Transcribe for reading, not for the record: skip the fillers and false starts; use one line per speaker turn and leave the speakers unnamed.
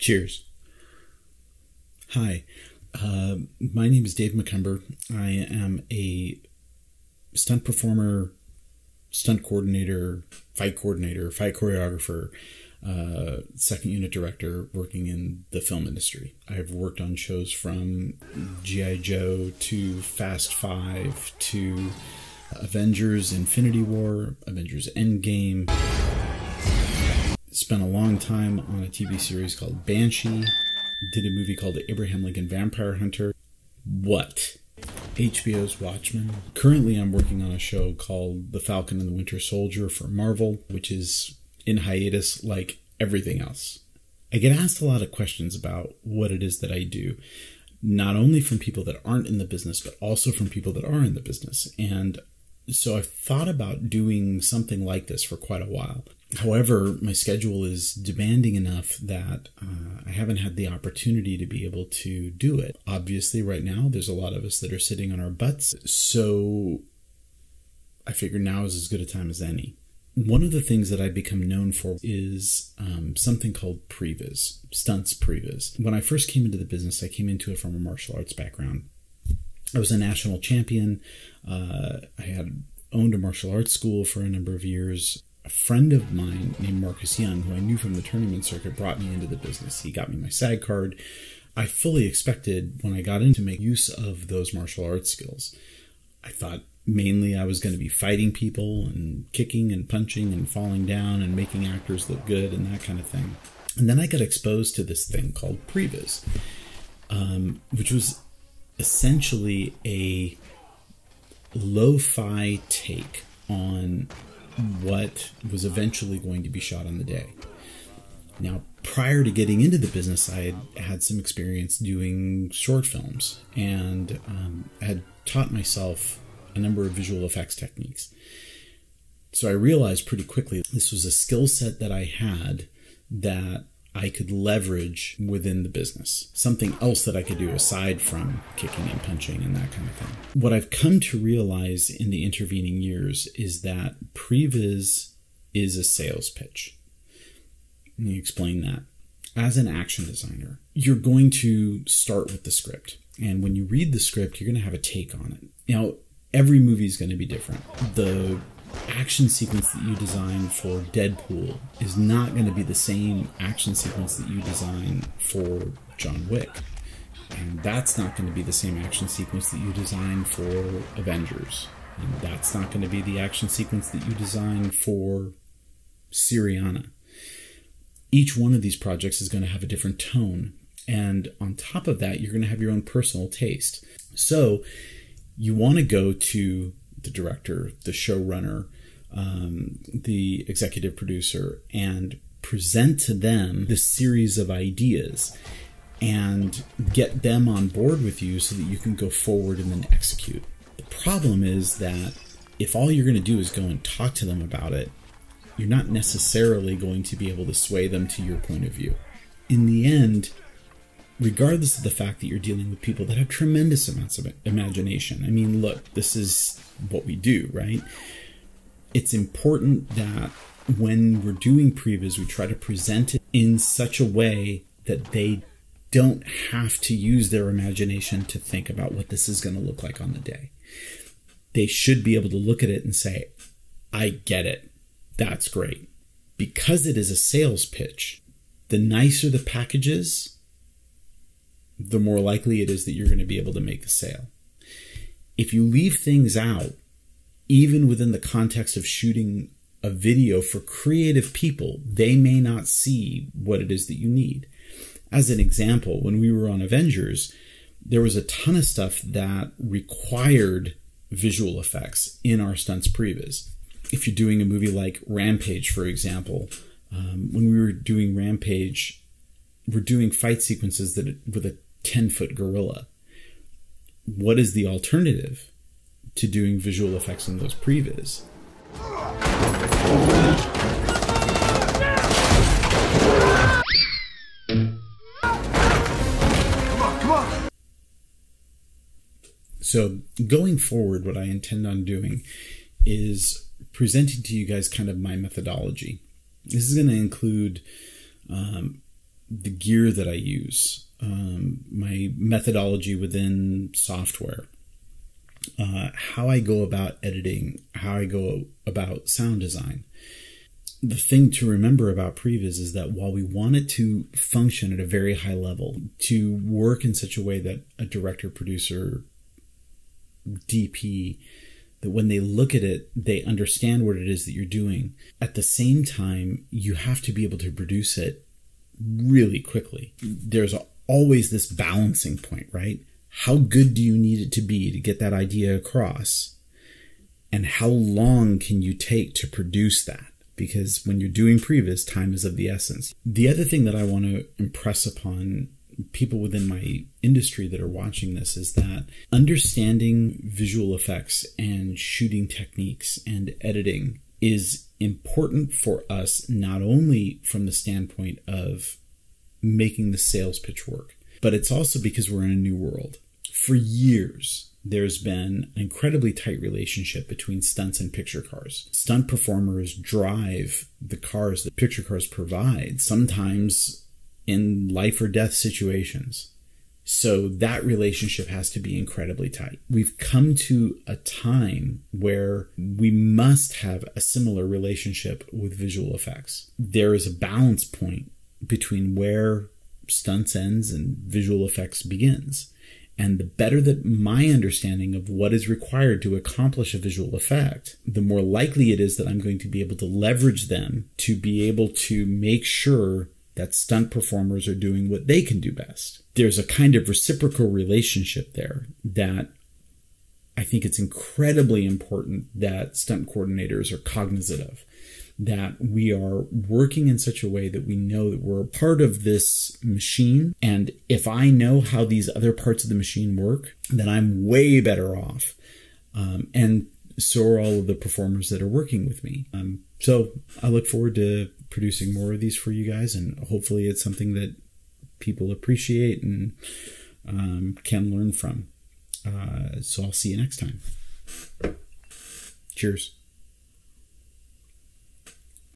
Cheers. Hi, my name is Dave Macomber. I am a stunt performer, stunt coordinator, fight choreographer, second unit director working in the film industry. I've worked on shows from G.I. Joe to Fast 5 to Avengers Infinity War, Avengers Endgame. Spent a long time on a TV series called Banshee. Did a movie called The Abraham Lincoln Vampire Hunter. What? HBO's Watchmen. Currently I'm working on a show called The Falcon and the Winter Soldier for Marvel, which is in hiatus like everything else. I get asked a lot of questions about what it is that I do, not only from people that aren't in the business, but also from people that are in the business. And so I've thought about doing something like this for quite a while. However, my schedule is demanding enough that I haven't had the opportunity to be able to do it. Obviously, right now, there's a lot of us that are sitting on our butts, so I figure now is as good a time as any. One of the things that I've become known for is something called previs, Stunts Previz. When I first came into the business, I came into it from a martial arts background. I was a national champion. I had owned a martial arts school for a number of years. A friend of mine named Marcus Young, who I knew from the tournament circuit, brought me into the business. He got me my SAG card. I fully expected when I got in to make use of those martial arts skills. I thought mainly I was going to be fighting people and kicking and punching and falling down and making actors look good and that kind of thing. And then I got exposed to this thing called previs, which was essentially a lo-fi take on what was eventually going to be shot on the day. Now, prior to getting into the business, I had some experience doing short films and had taught myself a number of visual effects techniques. So I realized pretty quickly this was a skill set that I had that I could leverage within the business. Something else that I could do aside from kicking and punching and that kind of thing. What I've come to realize in the intervening years is that previs is a sales pitch. Let me explain that. As an action designer, you're going to start with the script. And when you read the script, you're going to have a take on it. Now, every movie is going to be different. The action sequence that you design for Deadpool is not going to be the same action sequence that you design for John Wick. And that's not going to be the same action sequence that you design for Avengers. And that's not going to be the action sequence that you design for Syriana. Each one of these projects is going to have a different tone. And on top of that, you're going to have your own personal taste. So you want to go to the director, the showrunner, the executive producer, and present to them the series of ideas and get them on board with you so that you can go forward and then execute. The problem is that if all you're going to do is go and talk to them about it, you're not necessarily going to be able to sway them to your point of view. In the end, regardless of the fact that you're dealing with people that have tremendous amounts of imagination. I mean, look, this is what we do, right? It's important that when we're doing previs, we try to present it in such a way that they don't have to use their imagination to think about what this is going to look like on the day. They should be able to look at it and say, I get it. That's great. Because it is a sales pitch, the nicer the package is, the more likely it is that you're going to be able to make the sale. If you leave things out, even within the context of shooting a video for creative people, they may not see what it is that you need. As an example, when we were on Avengers, there was a ton of stuff that required visual effects in our Stunts Previz. If you're doing a movie like Rampage, for example, when we were doing Rampage, we're doing fight sequences with a 10-foot gorilla. What is the alternative to doing visual effects in those previs? Come on. So going forward, what I intend on doing is presenting to you guys kind of my methodology. This is going to include the gear that I use, my methodology within software, how I go about editing, how I go about sound design. The thing to remember about Previs is that while we want it to function at a very high level, to work in such a way that a director, producer, DP, that when they look at it, they understand what it is that you're doing. At the same time, you have to be able to produce it really quickly. There's always this balancing point, right? How good do you need it to be to get that idea across? And how long can you take to produce that? Because when you're doing Previs, time is of the essence. The other thing that I want to impress upon people within my industry that are watching this is that understanding visual effects and shooting techniques and editing is important for us, not only from the standpoint of making the sales pitch work, but it's also because we're in a new world. For years, there's been an incredibly tight relationship between stunts and picture cars. Stunt performers drive the cars that picture cars provide, sometimes in life or death situations. So that relationship has to be incredibly tight. We've come to a time where we must have a similar relationship with visual effects. There is a balance point between where stunts ends and visual effects begins. And the better that my understanding of what is required to accomplish a visual effect, the more likely it is that I'm going to be able to leverage them to be able to make sure that stunt performers are doing what they can do best. There's a kind of reciprocal relationship there that I think it's incredibly important that stunt coordinators are cognizant of. That we are working in such a way that we know that we're a part of this machine. And if I know how these other parts of the machine work, then I'm way better off. And so are all of the performers that are working with me. So I look forward to producing more of these for you guys. And hopefully it's something that people appreciate and can learn from. So I'll see you next time. Cheers.